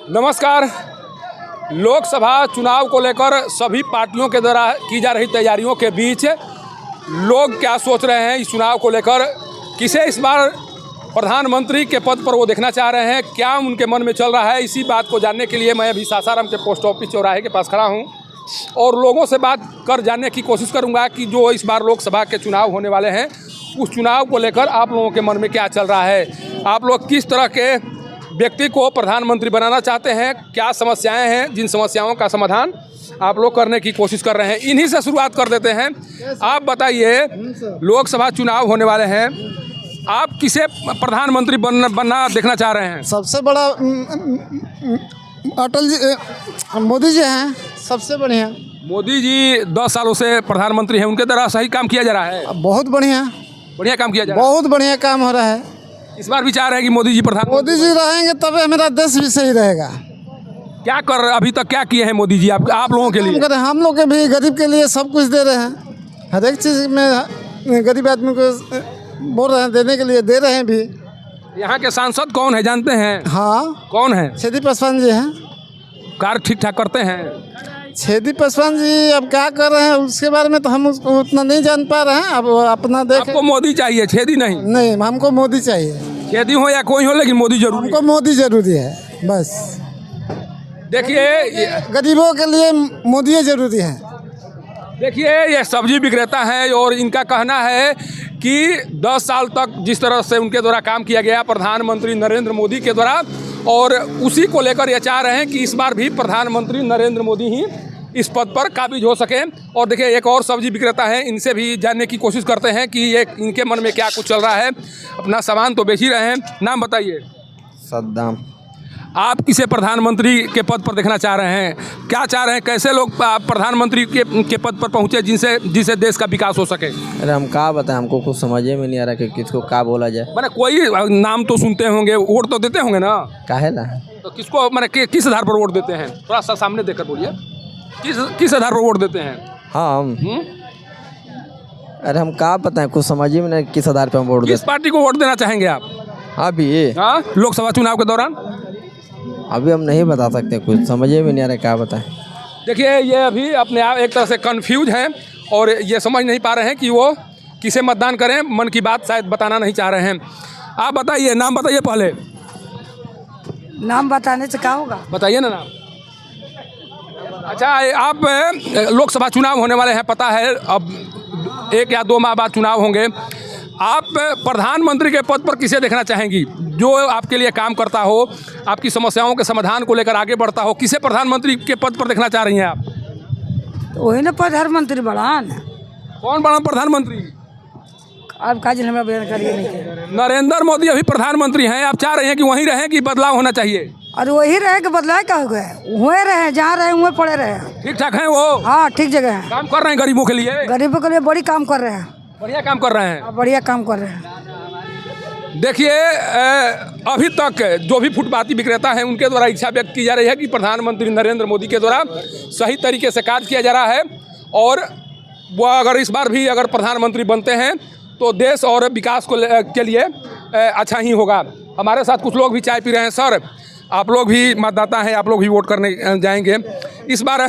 नमस्कार। लोकसभा चुनाव को लेकर सभी पार्टियों के द्वारा की जा रही तैयारियों के बीच लोग क्या सोच रहे हैं इस चुनाव को लेकर, किसे इस बार प्रधानमंत्री के पद पर वो देखना चाह रहे हैं, क्या उनके मन में चल रहा है, इसी बात को जानने के लिए मैं अभी सासाराम के पोस्ट ऑफिस चौराहे के पास खड़ा हूँ और लोगों से बात कर जानने की कोशिश करूँगा कि जो इस बार लोकसभा के चुनाव होने वाले हैं उस चुनाव को लेकर आप लोगों के मन में क्या चल रहा है, आप लोग किस तरह के व्यक्ति को प्रधानमंत्री बनाना चाहते हैं, क्या समस्याएं हैं, जिन समस्याओं का समाधान आप लोग करने की कोशिश कर रहे हैं। इन्हीं से शुरुआत कर देते हैं। आप बताइए, लोकसभा चुनाव होने वाले हैं, आप किसे प्रधानमंत्री बनना देखना चाह रहे हैं? सबसे बड़ा अटल जी, मोदी जी हैं सबसे बढ़िया। मोदी जी 10 सालों से प्रधानमंत्री हैं, उनके द्वारा सही काम किया जा रहा है? बहुत बढ़िया काम किया जा रहा है, बहुत बढ़िया काम हो रहा है। इस बार विचार है कि मोदी जी मोदी जी रहेंगे तब मेरा देश भी सही रहेगा। क्या कर अभी तक क्या किए हैं मोदी जी आप लोगों के लिए? हम लोग के भी गरीब के लिए सब कुछ दे रहे हैं, हर एक चीज़ में गरीब आदमी को बोल रहे हैं, देने के लिए दे रहे हैं भी। यहाँ के सांसद कौन है जानते हैं? हाँ, कौन है? छेदी पासवान जी हैं। कार्य ठीक ठाक करते हैं? छेदी पासवान जी अब क्या कर रहे हैं उसके बारे में तो हम उसको उतना नहीं जान पा रहे हैं। अब अपना देखें। आपको मोदी चाहिए, छेदी नहीं? नहीं, हमको मोदी चाहिए। छेदी हो या कोई हो, लेकिन मोदी जरूरी। हमको मोदी जरूरी है बस। देखिए, गरीबों के लिए मोदी जरूरी है। देखिए ये सब्जी विक्रेता है और इनका कहना है कि 10 साल तक जिस तरह से उनके द्वारा काम किया गया प्रधानमंत्री नरेंद्र मोदी के द्वारा, और उसी को लेकर ये चाह रहे हैं कि इस बार भी प्रधानमंत्री नरेंद्र मोदी ही इस पद पर काबिज हो सके। और देखिए एक और सब्जी विक्रेता है, इनसे भी जानने की कोशिश करते हैं कि ये इनके मन में क्या कुछ चल रहा है। अपना सामान तो बेच ही रहे हैं। नाम बताइए। सद्दाम। आप किसे प्रधानमंत्री के पद पर देखना चाह रहे हैं? क्या चाह रहे हैं, कैसे लोग प्रधानमंत्री के पद पर पहुंचे जिससे देश का विकास हो सके? अरे हम क्या बताएं, हमको कुछ समझ में नहीं आ रहा कि किसको क्या बोला जाए। मैंने कोई नाम तो सुनते होंगे, वोट तो देते होंगे ना? काहे ला? तो किसको मैंने किस आधार पर वोट देते हैं? थोड़ा सा सामने देखकर बोलिए, किस आधार पर वोट देते हैं? हम अरे हम क्या बताएं, कुछ समझ में नहीं किस आधार पर हम वोट किस पार्टी को वोट देना चाहेंगे आप? अभी हाँ, लोकसभा चुनाव के दौरान? अभी हम नहीं बता सकते, कुछ समझ में नहीं आ रहा क्या बताएं। देखिए ये अभी अपने आप एक तरह से कंफ्यूज हैं और ये समझ नहीं पा रहे हैं कि वो किसे मतदान करें, मन की बात शायद बताना नहीं चाह रहे हैं। आप बताइए, नाम बताइए पहले। नाम बताने से क्या होगा? बताइए ना नाम। अच्छा, आप लोकसभा चुनाव होने वाले हैं, पता है अब 1 या 2 माह बाद चुनाव होंगे। आप प्रधानमंत्री के पद पर किसे देखना चाहेंगी जो आपके लिए काम करता हो, आपकी समस्याओं के समाधान को लेकर आगे बढ़ता हो? किसे प्रधानमंत्री के पद पर देखना चाह रही हैं आप? वही ना प्रधानमंत्री बढ़ान। कौन बड़ा प्रधानमंत्री? अब का जिन बयान करिए नहीं। नरेंद्र मोदी अभी प्रधानमंत्री हैं, आप चाह रहे हैं कि वहीं रहें कि बदलाव होना चाहिए? अरे वही रहे कि बदलाव क्या हो गए? हुए रहे, जहाँ रहे वहीं पड़े रहे। ठीक ठाक हैं वो? हाँ, ठीक जगह है, काम कर रहे हैं गरीबों के लिए? गरीबों के लिए बड़ी काम कर रहे हैं, बढ़िया काम कर रहे हैं। बढ़िया काम कर रहे हैं। देखिए अभी तक जो भी फुटपाथी विक्रेता हैं उनके द्वारा इच्छा व्यक्त की जा रही है कि प्रधानमंत्री नरेंद्र मोदी के द्वारा सही तरीके से कार्य किया जा रहा है और वो अगर इस बार भी अगर प्रधानमंत्री बनते हैं तो देश और विकास के लिए अच्छा ही होगा। हमारे साथ कुछ लोग भी चाय पी रहे हैं। सर, आप लोग भी मतदाता हैं, आप लोग भी वोट करने जाएंगे, इस बार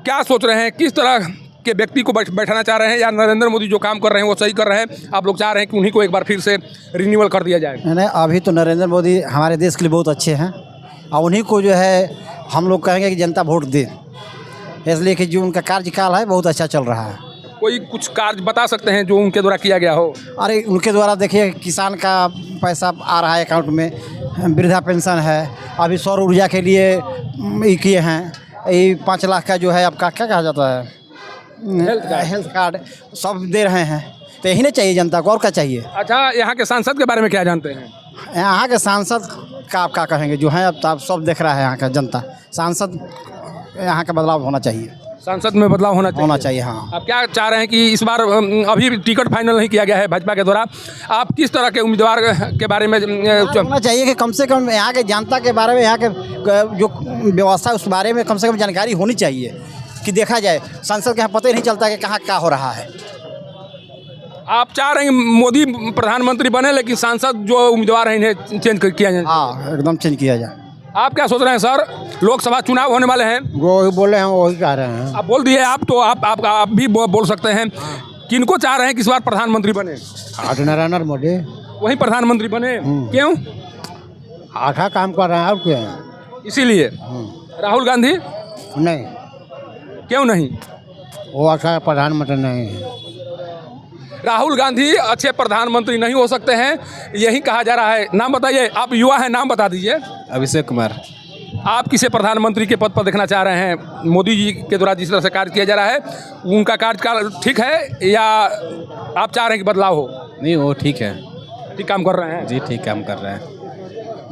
क्या सोच रहे हैं, किस तरह के व्यक्ति को बैठाना चाह रहे हैं, या नरेंद्र मोदी जो काम कर रहे हैं वो सही कर रहे हैं, आप लोग चाह रहे हैं कि उन्हीं को एक बार फिर से रिन्यूअल कर दिया जाए? नहीं, अभी तो नरेंद्र मोदी हमारे देश के लिए बहुत अच्छे हैं और उन्हीं को जो है हम लोग कहेंगे कि जनता वोट दे, इसलिए कि जो उनका कार्यकाल है बहुत अच्छा चल रहा है। कोई कुछ कार्य बता सकते हैं जो उनके द्वारा किया गया हो? अरे उनके द्वारा देखिए, किसान का पैसा आ रहा है अकाउंट में, वृद्धा पेंशन है, अभी सौर ऊर्जा के लिए ये किए हैं, ये 5 लाख का जो है आपका क्या कहा जाता है, हेल्थ कार्ड सब दे रहे हैं। तो यही ना चाहिए जनता को, और क्या चाहिए? अच्छा, यहाँ के सांसद के बारे में क्या जानते हैं? यहाँ के सांसद का आप क्या कहेंगे, जो है अब तो आप सब देख रहा है यहाँ का जनता। सांसद यहाँ का बदलाव होना चाहिए, सांसद में बदलाव होना चाहिए। हाँ। आप क्या चाह रहे हैं कि इस बार अभी टिकट फाइनल नहीं किया गया है भाजपा के द्वारा, आप किस तरह के उम्मीदवार के बारे में होना चाहिए कि कम से कम यहाँ के जनता के बारे में, यहाँ के जो व्यवस्था उस बारे में कम से कम जानकारी होनी चाहिए कि देखा जाए। सांसद के यहाँ पता ही नहीं चलता कि कहाँ क्या हो रहा है। आप चाह रहे हैं मोदी प्रधानमंत्री बने, लेकिन सांसद जो उम्मीदवार हैं इन्हें चेंज किया जाए? हाँ, एकदम चेंज किया जाए। आप क्या सोच रहे हैं सर? लोकसभा चुनाव होने वाले हैं, वो बोले हैं वही कह रहे हैं। आप बोल दिए, आप तो आप भी बोल सकते हैं। किनको चाह रहे हैं कि इस बार प्रधानमंत्री बने? नरेंद्र मोदी वही प्रधानमंत्री बने, क्यों? अच्छा काम कर रहे हैं और क्या है? इसीलिए। राहुल गांधी नहीं, क्यों नहीं? वो अच्छा प्रधानमंत्री नहीं है। राहुल गांधी अच्छे प्रधानमंत्री नहीं हो सकते हैं, यही कहा जा रहा है। नाम बताइए, आप युवा हैं, नाम बता दीजिए। अभिषेक कुमार। आप किसे प्रधानमंत्री के पद पर देखना चाह रहे हैं? मोदी जी के द्वारा जिस तरह से कार्य किया जा रहा है, उनका कार्यकाल ठीक है या आप चाह रहे हैं कि बदलाव हो? नहीं, वो ठीक है। ठीक काम कर रहे हैं जी, ठीक काम कर रहे हैं।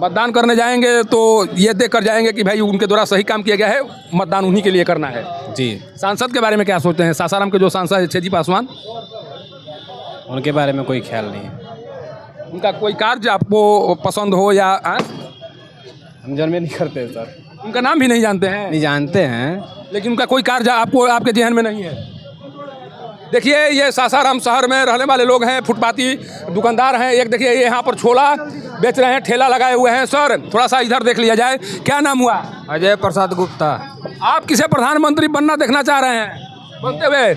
मतदान करने जाएंगे तो ये देख कर जाएंगे कि भाई उनके द्वारा सही काम किया गया है, मतदान उन्हीं के लिए करना है। जी। सांसद के बारे में क्या सोचते हैं? सासाराम के जो सांसद है छेदी पासवान, उनके बारे में कोई ख्याल नहीं है। उनका कोई कार्य आपको पसंद हो या हम जन्म नहीं करते सर। उनका नाम भी नहीं जानते हैं? नहीं जानते हैं। लेकिन उनका कोई कार्य आपको आपके जहन में नहीं है? देखिए, ये सासाराम शहर में रहने वाले लोग हैं, फुटपाती दुकानदार हैं। एक देखिए, ये यहाँ पर छोला बेच रहे हैं, ठेला लगाए हुए हैं। सर, थोड़ा सा इधर देख लिया जाए, क्या नाम हुआ? अजय प्रसाद गुप्ता। आप किसे प्रधानमंत्री बनना देखना चाह रहे हैं बनते हुए?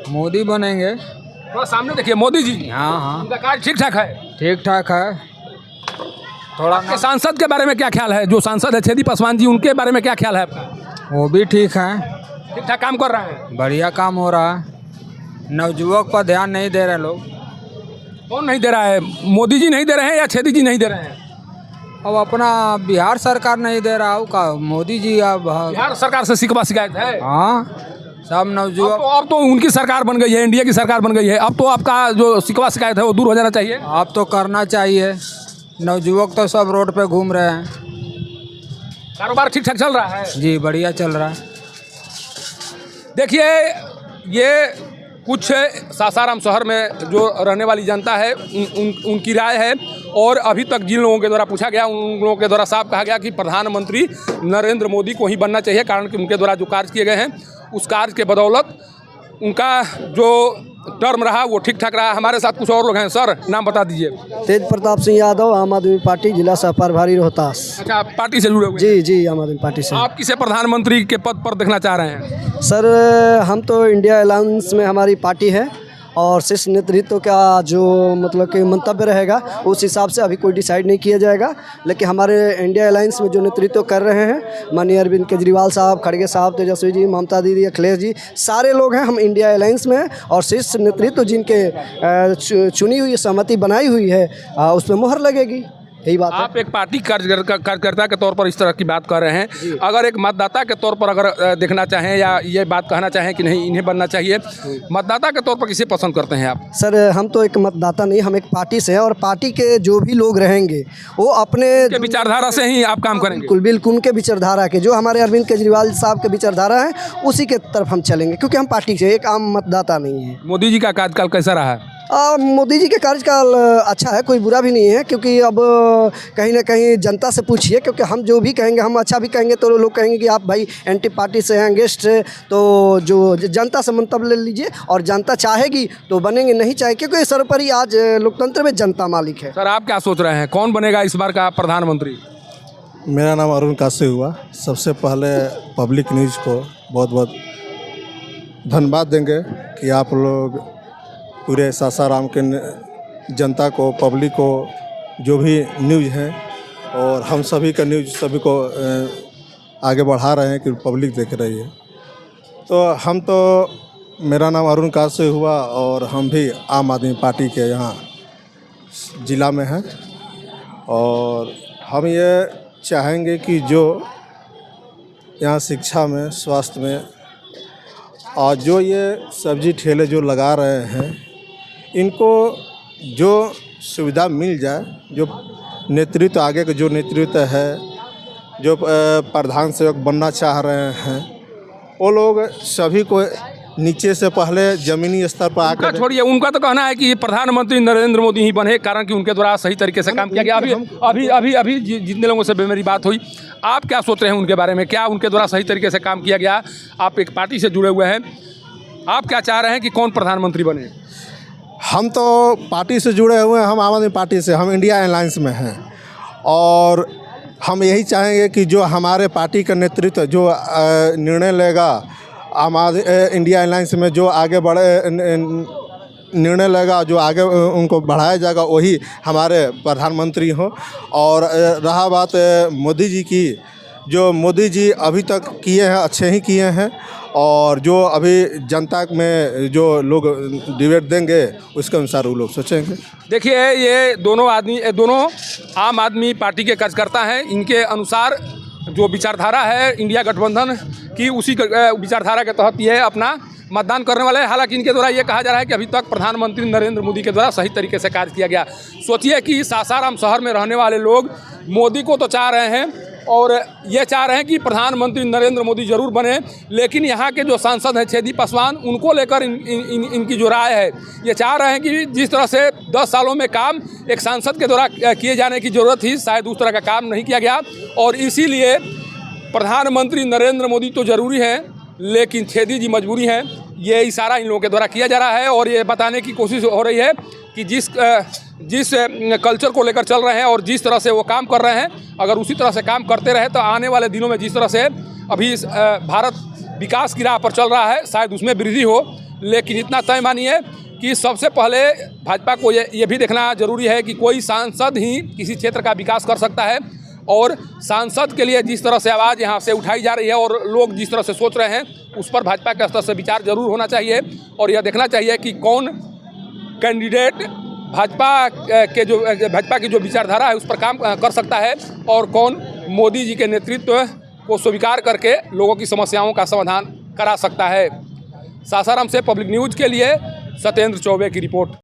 मोदी बनेंगे। थोड़ा सामने देखिए, मोदी जी। हाँ हाँ, उनका कार्य ठीक ठाक है? ठीक ठाक है। थोड़ा आपके सांसद के बारे में क्या ख्याल है? जो सांसद है छेदी पासवान जी, उनके बारे में क्या ख्याल है आपका? वो भी ठीक है, ठीक ठाक काम कर रहे हैं? बढ़िया काम हो रहा है। नवयुवक पर ध्यान नहीं दे रहे लोग। कौन नहीं दे रहा है? मोदी जी नहीं दे रहे हैं या छेदी जी नहीं दे रहे हैं? अब अपना बिहार सरकार नहीं दे रहा हो का मोदी जी। अब बिहार सरकार से शिकवा शिकायत है? हाँ, सब नवयुवक। अब तो उनकी सरकार बन गई है, इंडिया की सरकार बन गई है। अब तो आपका जो शिकवा शिकायत है वो दूर हो जाना चाहिए। अब तो करना चाहिए। नवयुवक तो सब रोड पे घूम रहे हैं। कारोबार ठीक ठाक चल रहा है? जी, बढ़िया चल रहा है। देखिए, ये कुछ सासाराम शहर में जो रहने वाली जनता है, उनकी राय है। और अभी तक जिन लोगों के द्वारा पूछा गया, उन लोगों के द्वारा साफ कहा गया कि प्रधानमंत्री नरेंद्र मोदी को ही बनना चाहिए, कारण कि उनके द्वारा जो कार्य किए गए हैं, उस कार्य के बदौलत उनका जो टर्म रहा वो ठीक ठाक रहा। हमारे साथ कुछ और लोग हैं। सर, नाम बता दीजिए। तेज प्रताप सिंह यादव, आम आदमी पार्टी, जिला सह प्रभारी रोहतास। अच्छा, आप पार्टी से जुड़े हुए हैं? जी जी, आम आदमी पार्टी से। आप किसे प्रधानमंत्री के पद पर देखना चाह रहे हैं? सर, हम तो इंडिया अलायंस में हमारी पार्टी है और शीर्ष नेतृत्व का जो मतलब कि मंतव्य रहेगा उस हिसाब से अभी कोई डिसाइड नहीं किया जाएगा। लेकिन हमारे इंडिया अलायंस में जो नेतृत्व कर रहे हैं माननीय अरविंद केजरीवाल साहब, खड़गे साहब, तेजस्वी जी, ममता दीदी, अखिलेश जी, सारे लोग हैं। हम इंडिया अलायंस में हैं और शीर्ष नेतृत्व जिनके चुनी हुई सहमति बनाई हुई है उस पर मुहर लगेगी। यही बात है। आप एक पार्टी कार्यकर्ता के तौर पर इस तरह की बात कर रहे हैं, अगर एक मतदाता के तौर पर अगर देखना चाहें या ये बात कहना चाहें कि नहीं इन्हें बनना चाहिए, मतदाता के तौर पर किसे पसंद करते हैं आप? सर, हम तो एक मतदाता नहीं, हम एक पार्टी से हैं और पार्टी के जो भी लोग रहेंगे वो अपने विचारधारा से ही आप काम करेंगे? बिल्कुल बिल्कुल, उनके विचारधारा के, जो हमारे अरविंद केजरीवाल साहब के विचारधारा है उसी के तरफ हम चलेंगे, क्योंकि हम पार्टी से, एक आम मतदाता नहीं है। मोदी जी का कार्यकाल कैसा रहा है? मोदी जी के कार्यकाल अच्छा है, कोई बुरा भी नहीं है, क्योंकि अब कहीं ना कहीं जनता से पूछिए, क्योंकि हम जो भी कहेंगे, हम अच्छा भी कहेंगे तो लोग कहेंगे कि आप भाई एंटी पार्टी से हैं, गेस्ट है। तो जो जनता से मंतव्य ले लीजिए और जनता चाहेगी तो बनेंगे, नहीं चाहे, क्योंकि सर्वोपरि आज लोकतंत्र में जनता मालिक है। सर, आप क्या सोच रहे हैं, कौन बनेगा इस बार का प्रधानमंत्री? मेरा नाम अरुण काशी हुआ। सबसे पहले पब्लिक न्यूज़ को बहुत बहुत धन्यवाद देंगे कि आप लोग पूरे सासाराम के जनता को, पब्लिक को जो भी न्यूज़ है और हम सभी का न्यूज़ सभी को आगे बढ़ा रहे हैं कि पब्लिक देख रही है। तो हम तो, मेरा नाम अरुण काशी हुआ और हम भी आम आदमी पार्टी के यहाँ ज़िला में हैं और हम ये चाहेंगे कि जो यहाँ शिक्षा में, स्वास्थ्य में और जो ये सब्जी ठेले जो लगा रहे हैं, इनको जो सुविधा मिल जाए, जो नेतृत्व, आगे का जो नेतृत्व है, जो प्रधान सेवक बनना चाह रहे हैं, वो लोग सभी को नीचे से पहले ज़मीनी स्तर पर आकर, छोड़िए, उनका तो कहना है कि प्रधानमंत्री नरेंद्र मोदी ही बने, कारण कि उनके द्वारा सही तरीके से काम किया गया। अभी जितने लोगों से मेरी बात हुई, आप क्या सोच रहे हैं उनके बारे में? क्या उनके द्वारा सही तरीके से काम किया गया? आप एक पार्टी से जुड़े हुए हैं, आप क्या चाह रहे हैं कि कौन प्रधानमंत्री बने? हम तो पार्टी से जुड़े हुए हैं, हम आम आदमी पार्टी से, हम इंडिया अलायंस में हैं और हम यही चाहेंगे कि जो हमारे पार्टी का नेतृत्व जो निर्णय लेगा इंडिया अलायंस में, जो आगे बढ़े निर्णय लेगा, जो आगे उनको बढ़ाया जाएगा, वही हमारे प्रधानमंत्री हो। और रहा बात मोदी जी की, जो मोदी जी अभी तक किए हैं अच्छे ही किए हैं, और जो अभी जनता में जो लोग डिबेट देंगे उसके अनुसार वो लोग सोचेंगे। देखिए, ये दोनों आम आदमी पार्टी के कार्यकर्ता हैं। इनके अनुसार जो विचारधारा है इंडिया गठबंधन की, उसी विचारधारा के तहत ये अपना मतदान करने वाले हैं। हालांकि इनके द्वारा ये कहा जा रहा है कि अभी तक प्रधानमंत्री नरेंद्र मोदी के द्वारा सही तरीके से कार्य किया गया। सोचिए कि सासाराम शहर में रहने वाले लोग मोदी को तो चाह रहे हैं और ये चाह रहे हैं कि प्रधानमंत्री नरेंद्र मोदी जरूर बने, लेकिन यहाँ के जो सांसद हैं छेदी पासवान, उनको लेकर इनकी जो राय है, ये चाह रहे हैं कि जिस तरह से 10 सालों में काम एक सांसद के द्वारा किए जाने की ज़रूरत थी, शायद उस तरह का काम नहीं किया गया। और इसीलिए प्रधानमंत्री नरेंद्र मोदी तो ज़रूरी हैं, लेकिन छेदी जी मजबूरी हैं। ये इशारा इन लोगों के द्वारा किया जा रहा है और ये बताने की कोशिश हो रही है कि जिस कल्चर को लेकर चल रहे हैं और जिस तरह से वो काम कर रहे हैं, अगर उसी तरह से काम करते रहे तो आने वाले दिनों में जिस तरह से अभी भारत विकास की राह पर चल रहा है, शायद उसमें वृद्धि हो। लेकिन इतना तय मानिए कि सबसे पहले भाजपा को ये भी देखना ज़रूरी है कि कोई सांसद ही किसी क्षेत्र का विकास कर सकता है, और सांसद के लिए जिस तरह से आवाज़ यहाँ से उठाई जा रही है और लोग जिस तरह से सोच रहे हैं, उस पर भाजपा के स्तर से विचार जरूर होना चाहिए। और यह देखना चाहिए कि कौन कैंडिडेट भाजपा की जो विचारधारा है उस पर काम कर सकता है, और कौन मोदी जी के नेतृत्व को स्वीकार करके लोगों की समस्याओं का समाधान करा सकता है। सासाराम से पब्लिक न्यूज़ के लिए सत्येंद्र चौबे की रिपोर्ट।